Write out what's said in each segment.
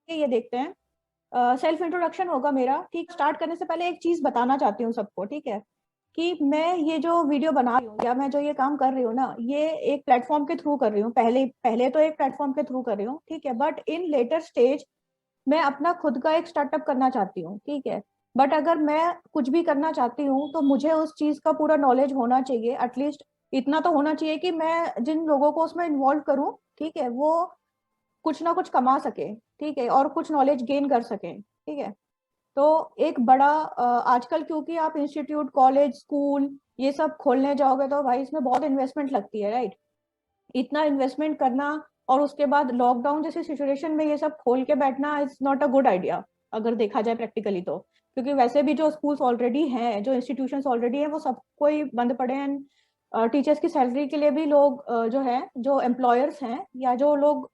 ये देखते हैं। सेल्फ इंट्रोडक्शन होगा मेरा, ठीक। स्टार्ट करने से पहले एक चीज बताना चाहती हूँ सबको, ठीक है, कि मैं ये जो वीडियो बना रही हूँ या मैं जो ये काम कर रही हूँ ना, ये एक प्लेटफॉर्म के थ्रू कर रही हूँ। पहले पहले तो एक प्लेटफॉर्म के थ्रू कर रही हूँ, ठीक है, बट इन लेटर स्टेज मैं अपना खुद का एक स्टार्टअप करना चाहती हूँ, ठीक है। बट अगर मैं कुछ भी करना चाहती हूँ तो मुझे उस चीज का पूरा नॉलेज होना चाहिए। एटलीस्ट इतना तो होना चाहिए कि मैं जिन लोगों को उसमें इन्वॉल्व करूँ, ठीक है, वो कुछ ना कुछ कमा सके, ठीक है, और कुछ नॉलेज गेन कर सके, ठीक है। तो एक बड़ा आजकल क्योंकि आप इंस्टीट्यूट, कॉलेज, स्कूल ये सब खोलने जाओगे तो भाई इसमें बहुत इन्वेस्टमेंट लगती है, राइट। इतना इन्वेस्टमेंट करना और उसके बाद लॉकडाउन जैसे सिचुएशन में ये सब खोल के बैठना is not a good idea, अगर देखा जाए प्रैक्टिकली तो। क्योंकि वैसे भी जो स्कूल्स ऑलरेडी हैं, जो इंस्टीट्यूशंस ऑलरेडी हैं, वो सब कोई बंद पड़े हैं। टीचर्स की सैलरी के लिए भी लोग जो है, जो एम्प्लॉयर्स हैं या जो लोग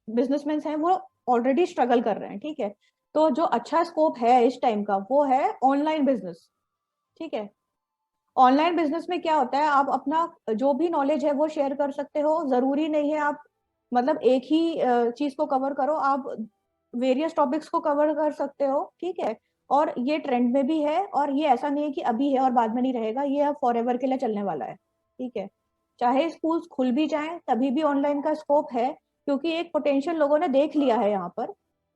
बिजनेसमैन हैं, वो ऑलरेडी स्ट्रगल कर रहे हैं, ठीक है। तो जो अच्छा स्कोप है इस टाइम का वो है ऑनलाइन बिजनेस, ठीक है। ऑनलाइन बिजनेस में क्या होता है, आप अपना जो भी नॉलेज है वो शेयर कर सकते हो। जरूरी नहीं है आप मतलब एक ही चीज को कवर करो, आप वेरियस टॉपिक्स को कवर कर सकते हो, ठीक है। और ये ट्रेंड में भी है, और ये ऐसा नहीं है कि अभी है और बाद में नहीं रहेगा, ये अब फॉर एवर के लिए चलने वाला है, ठीक है। चाहे स्कूल्स खुल भी जाएं तभी भी ऑनलाइन का स्कोप है, क्योंकि एक पोटेंशियल लोगों ने देख लिया है यहाँ पर,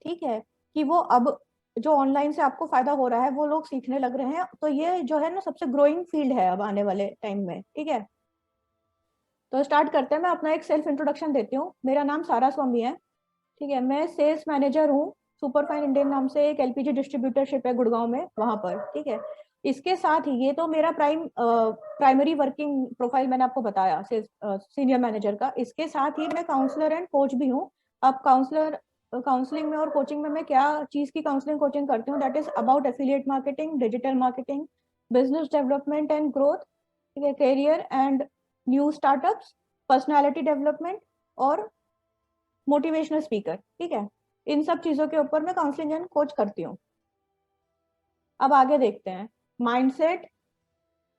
ठीक है, कि वो अब जो ऑनलाइन से आपको फायदा हो रहा है वो लोग सीखने लग रहे हैं। तो ये जो है ना सबसे ग्रोइंग फील्ड है अब आने वाले टाइम में, ठीक है। तो स्टार्ट करते हैं। मैं अपना एक सेल्फ इंट्रोडक्शन देती हूँ। मेरा नाम सारा स्वामी है, ठीक है। मैं सेल्स मैनेजर हूँ, सुपर फाइन इंडियन नाम से एक एलपीजी डिस्ट्रीब्यूटरशिप है गुड़गांव में, वहां पर, ठीक है। इसके साथ ही ये तो मेरा प्राइमरी वर्किंग प्रोफाइल मैंने आपको बताया सेल्स सीनियर मैनेजर का। इसके साथ ही मैं काउंसलर एंड कोच भी हूँ। अब काउंसलिंग में और कोचिंग में मैं क्या चीज की काउंसलिंग कोचिंग करती हूँ, that is about affiliate marketing, digital marketing, business development and growth, ठीक है, career and new startups, personality development और मोटिवेशनल स्पीकर, ठीक है। इन सब चीजों के ऊपर मैं काउंसलिंग एंड कोच करती हूँ। अब आगे देखते हैं, mindset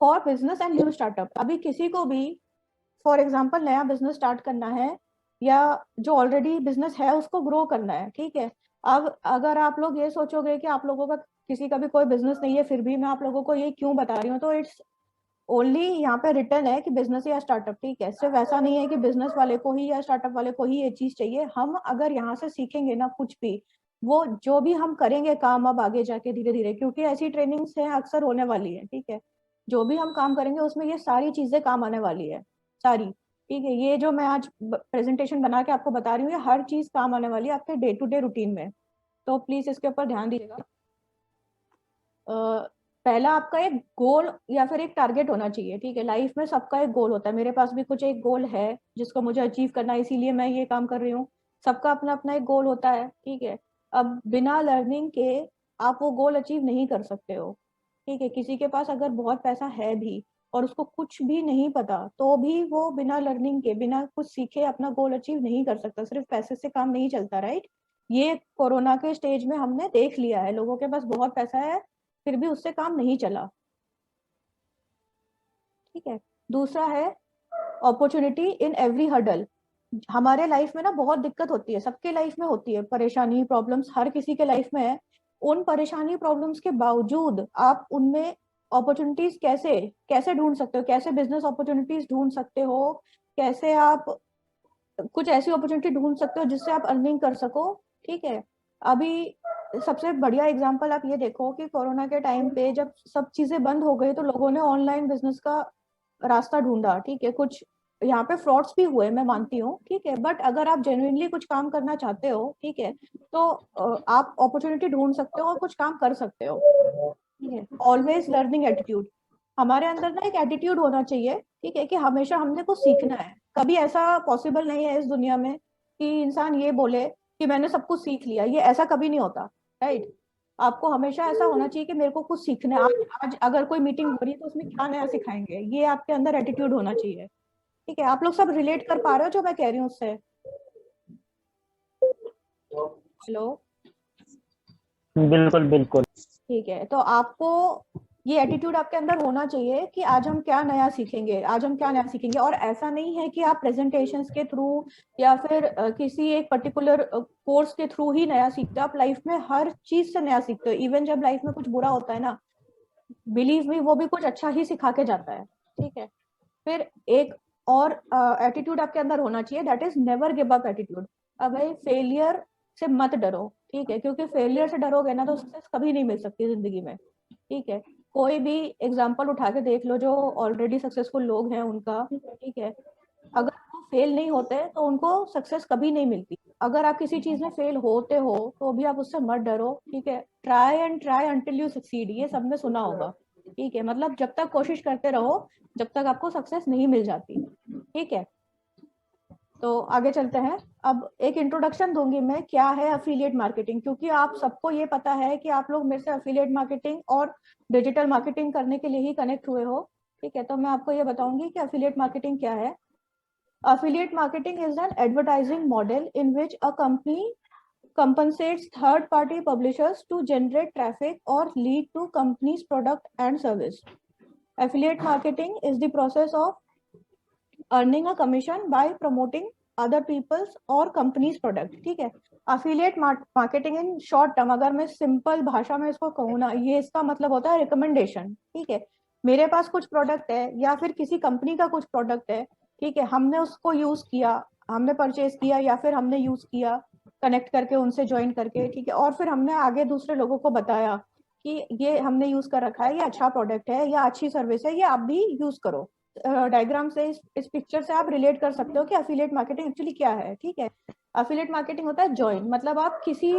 for business and new startup. अभी किसी को भी फॉर एग्जांपल नया बिजनेस स्टार्ट करना है या जो ऑलरेडी बिजनेस है उसको ग्रो करना है, ठीक है। अब अगर आप लोग ये सोचोगे कि आप लोगों का किसी का भी कोई बिजनेस नहीं है फिर भी मैं आप लोगों को ये क्यों बता रही हूँ, तो इट्स ओनली यहाँ पे रिटर्न है कि बिजनेस या स्टार्टअप, ठीक है। सिर्फ ऐसा नहीं है कि बिजनेस वाले को ही या स्टार्टअप वाले को ही ये चीज चाहिए। हम अगर यहाँ से सीखेंगे ना कुछ भी, वो जो भी हम करेंगे काम अब आगे जाके धीरे धीरे, क्योंकि ऐसी ट्रेनिंग्स है अक्सर होने वाली है, ठीक है। जो भी हम काम करेंगे उसमें ये सारी चीजें काम आने वाली है, सारी, ठीक है। ये जो मैं आज प्रेजेंटेशन बना के आपको बता रही हूँ, ये हर चीज काम आने वाली है आपके डे टू डे रूटीन में। तो प्लीज इसके ऊपर ध्यान दीजिएगा। पहला आपका एक गोल या फिर एक टारगेट होना चाहिए, ठीक है। लाइफ में सबका एक गोल होता है, मेरे पास भी कुछ एक गोल है जिसको मुझे अचीव करना है, इसीलिए मैं ये काम कर रही हूँ। सबका अपना अपना एक गोल होता है, ठीक है। अब बिना लर्निंग के आप वो गोल अचीव नहीं कर सकते हो, ठीक है। किसी के पास अगर बहुत पैसा है भी और उसको कुछ भी नहीं पता तो भी वो बिना लर्निंग के, बिना कुछ सीखे अपना गोल अचीव नहीं कर सकता। सिर्फ पैसे से काम नहीं चलता, राइट। ये कोरोना के स्टेज में हमने देख लिया है, लोगों के पास बहुत पैसा है फिर भी उससे काम नहीं चला, ठीक है। दूसरा है अपॉर्चुनिटी इन एवरी हर्डल। हमारे लाइफ में ना बहुत दिक्कत होती है, सबके लाइफ में होती है, परेशानी प्रॉब्लम्स हर किसी के लाइफ में है। उन परेशानी प्रॉब्लम्स के बावजूद आप उनमें अपॉर्चुनिटीज कैसे कैसे ढूंढ सकते हो, कैसे बिजनेस अपॉर्चुनिटीज ढूंढ सकते हो, कैसे आप कुछ ऐसी अपॉर्चुनिटी ढूंढ सकते हो जिससे आप अर्निंग कर सको, ठीक है। अभी सबसे बढ़िया एग्जांपल आप ये देखो कि कोरोना के टाइम पे जब सब चीजें बंद हो गई तो लोगों ने ऑनलाइन बिजनेस का रास्ता ढूंढा, ठीक है। कुछ यहाँ पे फ्रॉड्स भी हुए, मैं मानती हूँ, ठीक है, बट अगर आप जेन्युइनली कुछ काम करना चाहते हो, ठीक है, तो आप अपॉर्चुनिटी ढूंढ सकते हो और कुछ काम कर सकते हो, ठीक है। ऑलवेज लर्निंग एटीट्यूड, हमारे अंदर ना एक एटीट्यूड होना चाहिए, ठीक है, कि हमेशा हमने कुछ सीखना है। कभी ऐसा पॉसिबल नहीं है इस दुनिया में कि इंसान ये बोले कि मैंने सब कुछ सीख लिया, ये ऐसा कभी नहीं होता, राइट। आपको हमेशा ऐसा होना चाहिए कि मेरे को कुछ सीखना है। आज अगर कोई मीटिंग हो रही है तो उसमें क्या नया सिखाएंगे, ये आपके अंदर एटीट्यूड होना चाहिए, ठीक है। आप लोग सब रिलेट कर पा रहे हो जो मैं कह रही हूँ उससे? हेलो। बिल्कुल बिल्कुल। ठीक है, तो आपको ये एटीट्यूड आपके अंदर होना चाहिए कि आज हम क्या नया सीखेंगे, आज हम क्या नया सीखेंगे। और ऐसा नहीं है कि आप प्रेजेंटेशंस के थ्रू या फिर किसी एक पर्टिकुलर कोर्स के थ्रू ही नया सीखते हो, आप लाइफ में हर चीज से नया सीखते हो। इवन जब लाइफ में कुछ बुरा होता है ना, बिलीव मी, वो भी कुछ अच्छा ही सिखा के जाता है, ठीक है। फिर एक और एटीट्यूड आपके अंदर होना चाहिए, that is never give up attitude. अब भाई फेलियर से मत डरो, ठीक है, क्योंकि फेलियर से डरोगे ना तो सक्सेस कभी नहीं मिल सकती जिंदगी में, ठीक है। कोई भी एग्जाम्पल उठा के देख लो जो ऑलरेडी सक्सेसफुल लोग हैं उनका, ठीक है, अगर वो फेल नहीं होते तो उनको सक्सेस कभी नहीं मिलती। अगर आप किसी चीज में फेल होते हो तो भी आप उससे मत डरो, ठीक है। Try and try until you succeed, ये सबने सुना होगा, ठीक है। मतलब जब तक कोशिश करते रहो जब तक आपको सक्सेस नहीं मिल जाती, ठीक है। तो आगे चलते हैं। अब एक इंट्रोडक्शन दूंगी मैं, क्या है अफिलिएट मार्केटिंग, क्योंकि आप सबको ये पता है कि आप लोग मेरे से अफिलिएट मार्केटिंग और डिजिटल मार्केटिंग करने के लिए ही कनेक्ट हुए हो, ठीक है। तो मैं आपको ये बताऊंगी कि अफिलिएट मार्केटिंग क्या है। Affiliate marketing is an advertising model in which a company compensates third-party publishers to generate traffic or lead to company's product and service. Affiliate marketing is the process of earning a commission by promoting other people's or company's product, ठीक है। affiliate marketing in short term, अगर मैं simple भाषा में इसको कहूँ ना, ये इसका मतलब होता है रिकमेंडेशन, ठीक है। मेरे पास कुछ प्रोडक्ट है या फिर किसी कंपनी का कुछ प्रोडक्ट है, ठीक है, हमने उसको यूज किया, हमने परचेज किया या फिर हमने यूज किया कनेक्ट करके उनसे ज्वाइन करके, ठीक है, और फिर हमने आगे दूसरे लोगों को बताया कि ये हमने यूज कर रखा है, ये अच्छा प्रोडक्ट है या अच्छी सर्विस है, ये आप भी यूज करो। डायग्राम से इस पिक्चर से आप रिलेट कर सकते हो कि अफिलिएट मार्केटिंग एक्चुअली क्या है, ठीक है। अफिलिएट मार्केटिंग होता है ज्वाइन, मतलब आप किसी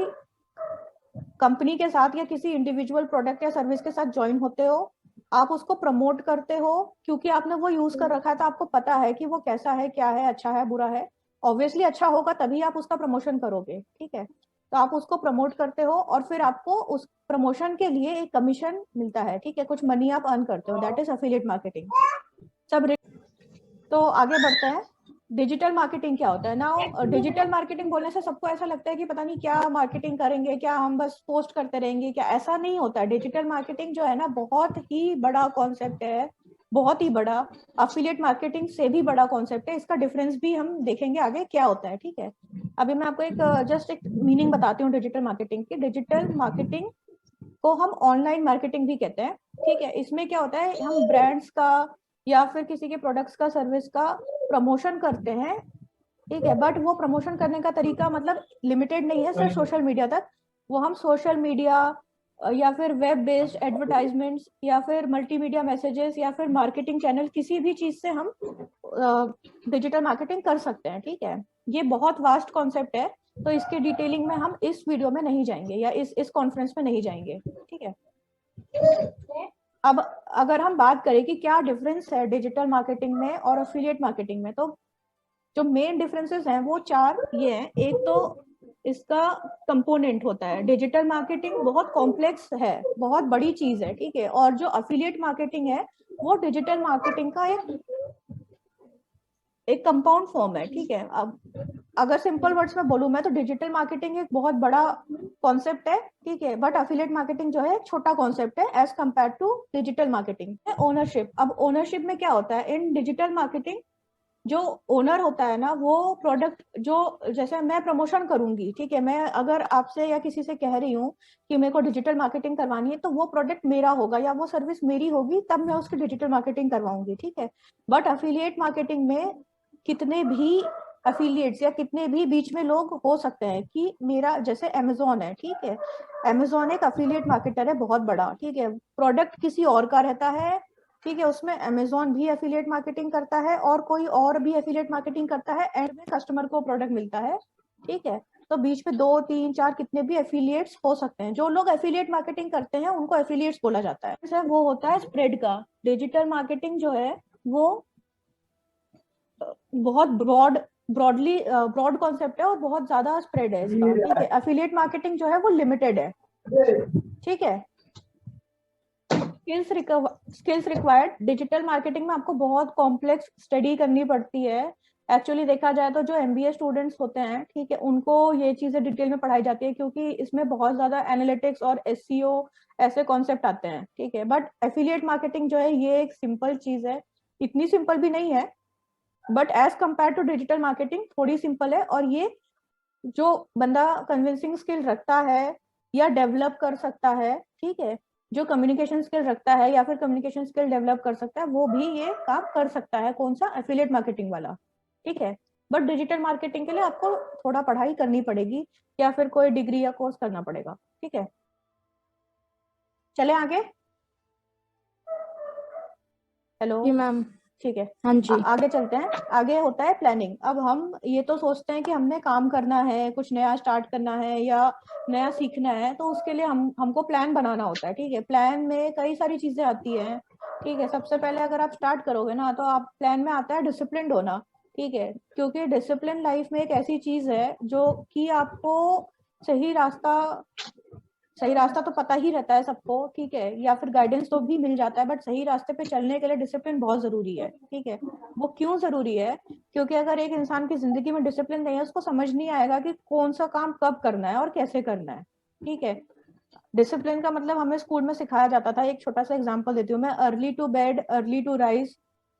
कंपनी के साथ या किसी इंडिविजुअल प्रोडक्ट या सर्विस के साथ ज्वाइन होते हो, आप उसको प्रमोट करते हो क्योंकि आपने वो यूज कर रखा है, तो आपको पता है कि वो कैसा है, क्या है, अच्छा है, बुरा है। ऑब्वियसली अच्छा होगा तभी आप उसका प्रमोशन करोगे, ठीक है। तो आप उसको प्रमोट करते हो और फिर आपको उस प्रमोशन के लिए एक कमीशन मिलता है, ठीक है, कुछ मनी आप अर्न करते हो, दैट इज अफिलिएट मार्केटिंग। सब तो आगे बढ़ते हैं। डिजिटल मार्केटिंग क्या होता है ना। डिजिटल मार्केटिंग बोलने से सबको ऐसा लगता है कि पता नहीं क्या मार्केटिंग करेंगे, क्या हम बस पोस्ट करते रहेंगे, क्या, ऐसा नहीं होता है। डिजिटल मार्केटिंग जो है ना बहुत ही बड़ा कॉन्सेप्ट है, बहुत ही बड़ा। अफिलिएट मार्केटिंग से भी बड़ा कॉन्सेप्ट है, इसका डिफरेंस भी हम देखेंगे आगे क्या होता है, ठीक है। अभी मैं आपको एक जस्ट एक मीनिंग बताती हूँ डिजिटल मार्केटिंग की। डिजिटल मार्केटिंग को हम ऑनलाइन मार्केटिंग भी कहते हैं, ठीक है। इसमें क्या होता है, हम ब्रांड्स का या फिर किसी के प्रोडक्ट्स का, सर्विस का प्रमोशन करते हैं, ठीक है। बट वो प्रमोशन करने का तरीका मतलब लिमिटेड नहीं है सिर्फ सोशल मीडिया तक। वो हम सोशल मीडिया या फिर वेब बेस्ड एडवर्टाइजमेंट्स या फिर मल्टीमीडिया मैसेजेस या फिर मार्केटिंग चैनल, किसी भी चीज से हम डिजिटल मार्केटिंग कर सकते हैं, ठीक है। ये बहुत वास्ट कॉन्सेप्ट है, तो इसके डिटेलिंग में हम इस वीडियो में नहीं जाएंगे या इस कॉन्फ्रेंस में नहीं जाएंगे, ठीक है। अब अगर हम बात करें कि क्या डिफरेंस है डिजिटल मार्केटिंग में और अफिलिएट मार्केटिंग में, तो जो मेन डिफरेंसेस हैं वो चार ये हैं। एक तो इसका कंपोनेंट होता है, डिजिटल मार्केटिंग बहुत कॉम्प्लेक्स है, बहुत बड़ी चीज है, ठीक है। और जो अफिलिएट मार्केटिंग है वो डिजिटल मार्केटिंग का एक कंपाउंड फॉर्म है, ठीक है। अब अगर सिंपल वर्ड्स में बोलूं मैं तो डिजिटल मार्केटिंग एक बहुत बड़ा कॉन्सेप्ट है, ठीक है, बट अफिलिएट मार्केटिंग जो है एक छोटा कॉन्सेप्ट है as compare to digital marketing. Ownership, अब ओनरशिप में क्या होता है इन डिजिटल मार्केटिंग, जो ओनर होता है ना वो प्रोडक्ट, जो जैसे मैं प्रमोशन करूंगी, ठीक है, मैं अगर आपसे या किसी से कह रही हूँ कि मेरे को डिजिटल मार्केटिंग करवानी है, तो वो प्रोडक्ट मेरा होगा या वो सर्विस मेरी होगी, तब मैं उसकी डिजिटल मार्केटिंग करवाऊंगी, ठीक है। बट अफिलिएट मार्केटिंग में कितने भी अफिलिएट्स या कितने भी बीच में लोग हो सकते हैं, कि मेरा जैसे अमेजोन है, ठीक है, अमेजोन एक अफिलिएट मार्केटर है बहुत बड़ा, ठीक है, प्रोडक्ट किसी और का रहता है, ठीक है, उसमें अमेजोन भी एफिलिएट मार्केटिंग करता है और कोई और भी एफिलिएट मार्केटिंग करता है, एंड में कस्टमर को प्रोडक्ट मिलता है, ठीक है। तो बीच में 2 3 4 कितने भी एफिलिएट्स हो सकते हैं। जो लोग एफिलिएट मार्केटिंग करते हैं उनको एफिलिएट्स बोला जाता है। जैसे वो होता है स्प्रेड का। डिजिटल मार्केटिंग जो है वो बहुत ब्रॉड कॉन्सेप्ट है और बहुत ज्यादा स्प्रेड है इसका, ठीक है। एफिलिएट मार्केटिंग जो है वो लिमिटेड है, ठीक है। स्किल्स रिक्वायर्ड, डिजिटल मार्केटिंग में आपको बहुत कॉम्प्लेक्स स्टडी करनी पड़ती है, एक्चुअली देखा जाए तो जो एमबीए स्टूडेंट्स होते हैं, ठीक है, उनको ये चीजें डिटेल में पढ़ाई जाती है, क्योंकि इसमें बहुत ज्यादा एनालिटिक्स और एसईओ ऐसे कॉन्सेप्ट आते हैं, ठीक है। बट एफिलिएट मार्केटिंग जो है ये एक सिंपल चीज है, इतनी सिंपल भी नहीं है, but as compare to digital marketing थोड़ी सिंपल है। और ये जो बंदा कन्विंसिंग स्किल रखता है या डेवलप कर सकता है, ठीक है, जो कम्युनिकेशन स्किल रखता है या फिर कम्युनिकेशन स्किल डेवलप कर सकता है, वो भी ये काम कर सकता है। कौन सा? एफिलिएट मार्केटिंग वाला, ठीक है। बट डिजिटल मार्केटिंग के लिए आपको थोड़ा पढ़ाई करनी पड़ेगी या फिर कोई डिग्री या कोर्स करना पड़ेगा, ठीक है। चले आगे। हेलो। जी मैम। ठीक है। हाँ जी। आगे चलते हैं। आगे होता है प्लानिंग। अब हम ये तो सोचते हैं कि हमने काम करना है, कुछ नया स्टार्ट करना है या नया सीखना है, तो उसके लिए हमको प्लान बनाना होता है, ठीक है। प्लान में कई सारी चीजें आती हैं, ठीक है। सबसे पहले अगर आप स्टार्ट करोगे ना, तो आप प्लान में आता है डिसिप्लिन होना, ठीक है, क्योंकि डिसिप्लिन लाइफ में एक ऐसी चीज है जो कि आपको सही रास्ता सही रास्ता तो पता ही रहता है सबको, ठीक है, या फिर गाइडेंस तो भी मिल जाता है, बट सही रास्ते पे चलने के लिए डिसिप्लिन बहुत जरूरी है, ठीक है। वो क्यों जरूरी है? क्योंकि अगर एक इंसान की जिंदगी में डिसिप्लिन नहीं है, उसको समझ नहीं आएगा कि कौन सा काम कब करना है और कैसे करना है, ठीक है। डिसिप्लिन का मतलब हमें स्कूल में सिखाया जाता था। एक छोटा सा एग्जाम्पल देती हूँ मैं। Early to bed early to rise,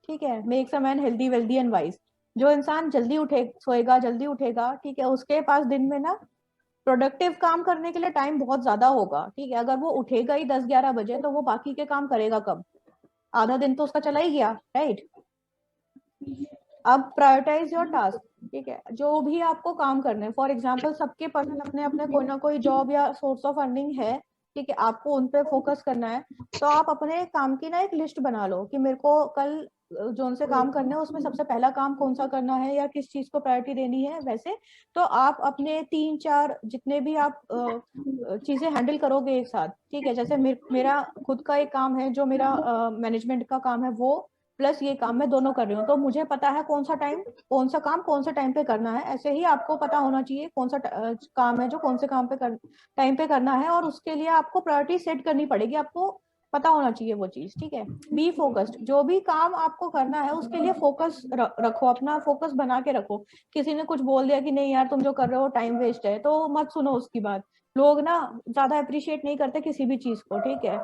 ठीक है, makes a man healthy wealthy and wise. जो इंसान जल्दी सोएगा, जल्दी उठेगा, ठीक है, उसके पास दिन में ना प्रोडक्टिव काम करने के लिए टाइम बहुत ज्यादा होगा, ठीक है। अगर वो उठेगा ही 10-11 बजे, तो वो बाकी के काम करेगा कब? आधा दिन तो उसका चला ही गया, राइट। अब प्रायोरिटाइज योर टास्क, ठीक है। जो भी आपको काम करने हैं, फॉर एग्जाम्पल सबके पास अपने अपने कोई ना कोई जॉब या सोर्स ऑफ अर्निंग है, ठीक है, आपको उन पे फोकस करना है। तो आप अपने काम की ना एक लिस्ट बना लो कि मेरे को कल जो उनसे काम करना है उसमें सबसे पहला काम कौन सा करना है या किस चीज को प्रायोरिटी देनी है, वैसे। तो आप अपने 3-4 जितने भी आप चीजें हैंडल करोगे एक साथ, ठीक है। जैसे मेरा खुद का एक काम है जो मेरा मैनेजमेंट का काम है, वो प्लस ये काम मैं दोनों कर रही हूँ, तो मुझे पता है कौन सा काम कौन से टाइम पे करना है। ऐसे ही आपको पता होना चाहिए कौन सा काम है जो कौन से काम पे टाइम पे करना है, और उसके लिए आपको प्रायोरिटी सेट करनी पड़ेगी। आपको पता होना चाहिए वो चीज, ठीक है। Be focused. जो भी काम आपको करना है उसके लिए फोकस रखो, अपना फोकस बना के रखो। किसी ने कुछ बोल दिया कि नहीं यार तुम जो कर रहे हो टाइम वेस्ट है, तो मत सुनो उसकी बात। लोग ना ज्यादा अप्रिशिएट नहीं करते किसी भी चीज को, ठीक है।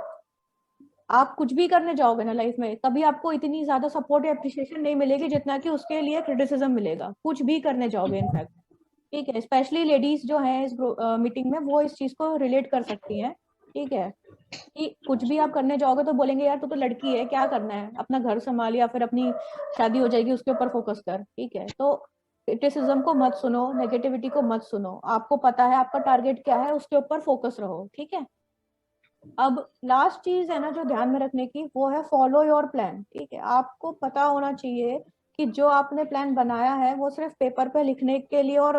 आप कुछ भी करने जाओगे ना लाइफ में, कभी आपको इतनी ज्यादा सपोर्ट या अप्रिशिएशन नहीं मिलेगी जितना कि उसके लिए क्रिटिसिज्म मिलेगा, कुछ भी करने जाओगे इनफैक्ट, ठीक है। स्पेशली लेडीज जो है इस मीटिंग में, वो इस चीज को रिलेट कर सकती हैं, ठीक है। कि कुछ भी आप करने जाओगे तो बोलेंगे यार तू तो लड़की है, क्या करना है, अपना घर संभाल या फिर अपनी शादी हो जाएगी उसके ऊपर फोकस कर, ठीक है। तो क्रिटिसिज्म को मत सुनो, नेगेटिविटी को मत सुनो। आपको पता है आपका टारगेट क्या है, उसके ऊपर फोकस रहो, ठीक है। अब लास्ट चीज है ना जो ध्यान में रखने की, वो है फॉलो योर प्लान, ठीक है। आपको पता होना चाहिए कि जो आपने प्लान बनाया है वो सिर्फ पेपर पे लिखने के लिए और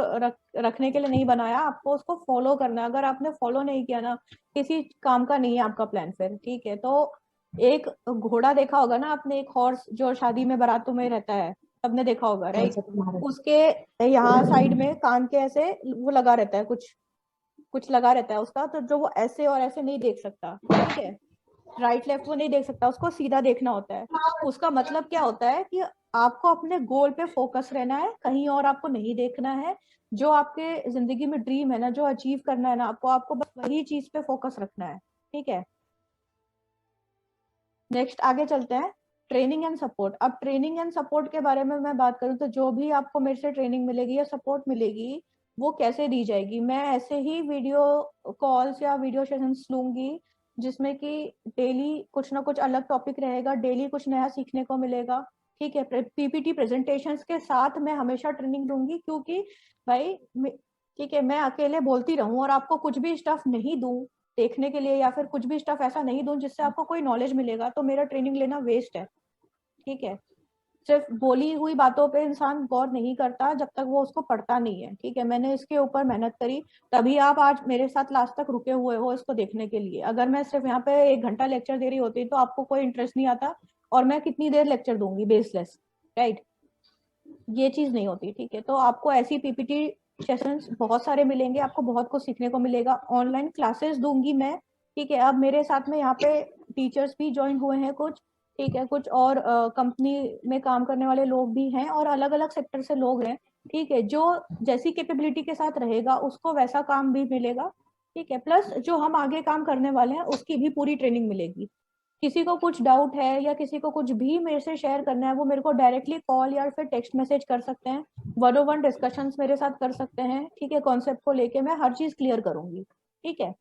रखने के लिए नहीं बनाया, आपको उसको फॉलो करना है। अगर आपने फॉलो नहीं किया ना, किसी काम का नहीं है आपका प्लान फिर, ठीक है। तो एक घोड़ा देखा होगा ना आपने, एक हॉर्स जो शादी में बारातों में रहता है, सबने देखा होगा, राइट। उसके यहाँ साइड में कान के ऐसे वो लगा रहता है, कुछ कुछ लगा रहता है उसका, तो जो वो ऐसे और ऐसे नहीं देख सकता, ठीक है। राइट लेफ्ट वो नहीं देख सकता, उसको सीधा देखना होता है। उसका मतलब क्या होता है कि आपको अपने गोल पे फोकस रहना है, कहीं और आपको नहीं देखना है। जो आपके जिंदगी में ड्रीम है ना, जो अचीव करना है ना आपको, आपको बस वही चीज पे फोकस रखना है, ठीक है। नेक्स्ट आगे चलते हैं। Training and support. अब ट्रेनिंग एंड सपोर्ट के बारे में मैं बात करूँ तो जो भी आपको मेरे से ट्रेनिंग मिलेगी या सपोर्ट मिलेगी, वो कैसे दी जाएगी? मैं ऐसे ही वीडियो कॉल्स या वीडियो सेशंस लूंगी जिसमें कि डेली कुछ ना कुछ अलग टॉपिक रहेगा, डेली कुछ नया सीखने को मिलेगा, ठीक है। पीपीटी प्रेजेंटेशंस के साथ मैं हमेशा ट्रेनिंग दूंगी, क्योंकि भाई ठीक है, मैं अकेले बोलती रहूं और आपको कुछ भी स्टफ नहीं दूं देखने के लिए, या फिर कुछ भी स्टफ ऐसा नहीं दूं जिससे आपको कोई नॉलेज मिलेगा, तो मेरा ट्रेनिंग लेना वेस्ट है, ठीक है। सिर्फ बोली हुई बातों पे इंसान गौर नहीं करता जब तक वो उसको पढ़ता नहीं है, ठीक है। मैंने इसके ऊपर मेहनत करी, तभी आप आज मेरे साथ लास्ट तक रुके हुए हो इसको देखने के लिए। अगर मैं सिर्फ यहाँ पे 1 घंटा लेक्चर दे रही होती तो आपको कोई इंटरेस्ट नहीं आता, और मैं कितनी देर लेक्चर दूंगी बेसलेस, राइट। ये चीज नहीं होती, ठीक है। तो आपको ऐसी पीपीटी सेशंस बहुत सारे मिलेंगे, आपको बहुत कुछ सीखने को मिलेगा। ऑनलाइन क्लासेस दूंगी मैं, ठीक है। अब मेरे साथ में यहाँ पे टीचर्स भी ज्वाइन हुए हैं कुछ, ठीक है, कुछ और कंपनी में काम करने वाले लोग भी हैं और अलग अलग सेक्टर से लोग हैं। ठीक है, जो जैसी कैपेबिलिटी के साथ रहेगा उसको वैसा काम भी मिलेगा। ठीक है, प्लस जो हम आगे काम करने वाले हैं उसकी भी पूरी ट्रेनिंग मिलेगी। किसी को कुछ डाउट है या किसी को कुछ भी मेरे से शेयर करना है, वो मेरे को डायरेक्टली कॉल या फिर टेक्स्ट मैसेज कर सकते हैं, 1-on-1 डिस्कशंस मेरे साथ कर सकते हैं। ठीक है, कॉन्सेप्ट को लेके मैं हर चीज क्लियर करूंगी। ठीक है,